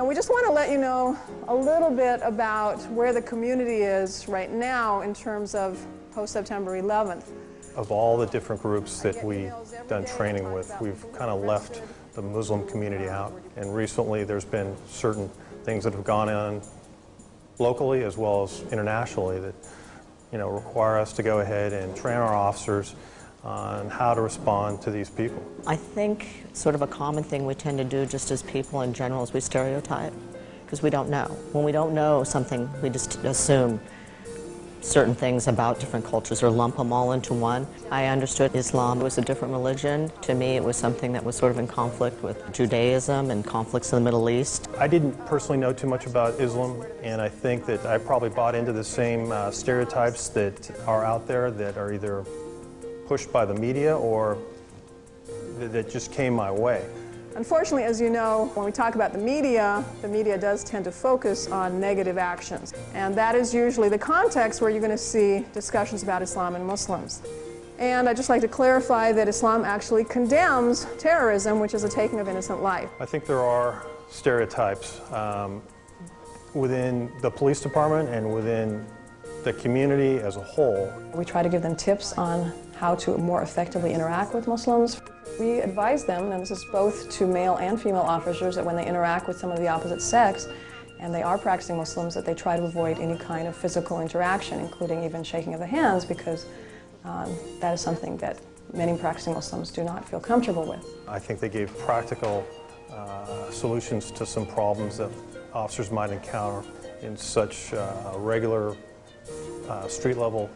And we just want to let you know a little bit about where the community is right now in terms of post-September 11th. Of all the different groups that we've done training with, we've kind of left the Muslim community out. And recently there's been certain things that have gone on locally as well as internationally that require us to go ahead and train our officers on how to respond to these people. I think sort of a common thing we tend to do just as people in general is we stereotype because we don't know. When we don't know something, we just assume certain things about different cultures or lump them all into one. I understood Islam was a different religion. To me, it was something that was sort of in conflict with Judaism and conflicts in the Middle East. I didn't personally know too much about Islam, and I think that I probably bought into the same stereotypes that are out there that are either pushed by the media or that just came my way. Unfortunately, as you know, when we talk about the media does tend to focus on negative actions. And that is usually the context where you're going to see discussions about Islam and Muslims. And I'd just like to clarify that Islam actually condemns terrorism, which is the taking of innocent life. I think there are stereotypes within the police department and within the community as a whole. We try to give them tips on how to more effectively interact with Muslims. We advise them, and this is both to male and female officers, that when they interact with someone of the opposite sex, and they are practicing Muslims, that they try to avoid any kind of physical interaction, including even shaking of the hands, because that is something that many practicing Muslims do not feel comfortable with. I think they gave practical solutions to some problems that officers might encounter in such regular street-level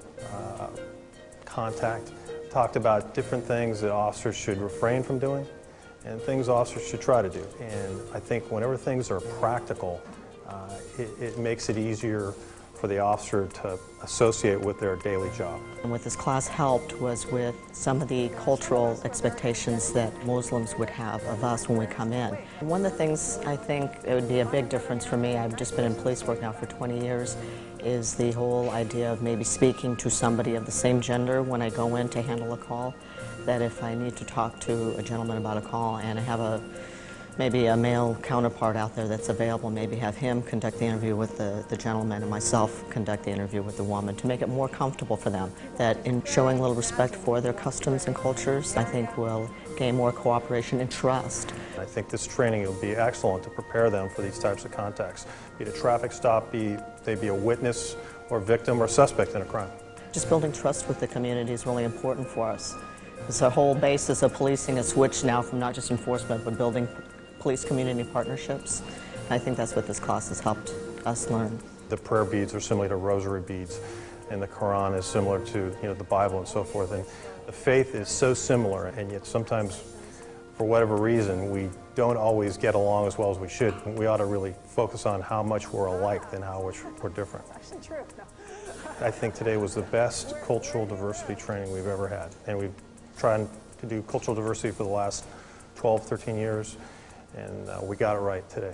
contact. Talked about different things that officers should refrain from doing and things officers should try to do. And I think whenever things are practical, it makes it easier for the officer to associate with their daily job. And what this class helped was with some of the cultural expectations that Muslims would have of us when we come in. One of the things I think it would be a big difference for me, I've just been in police work now for 20 years, is the whole idea of maybe speaking to somebody of the same gender when I go in to handle a call. That if I need to talk to a gentleman about a call and I have maybe a male counterpart out there that's available, maybe have him conduct the interview with the gentleman and myself conduct the interview with the woman to make it more comfortable for them. That in showing a little respect for their customs and cultures, I think will gain more cooperation and trust. I think this training will be excellent to prepare them for these types of contacts. Be it a traffic stop, they be a witness or victim or suspect in a crime. Just building trust with the community is really important for us. It's a whole basis of policing, a switch now from not just enforcement but building police-community partnerships. I think that's what this class has helped us learn. The prayer beads are similar to rosary beads, and the Quran is similar to the Bible and so forth. And the faith is so similar, and yet sometimes, for whatever reason, we don't always get along as well as we should. We ought to really focus on how much we're alike than how much we're different. That's actually true. No. I think today was the best cultural diversity training we've ever had, and we've tried to do cultural diversity for the last 12, 13 years. And we got it right today.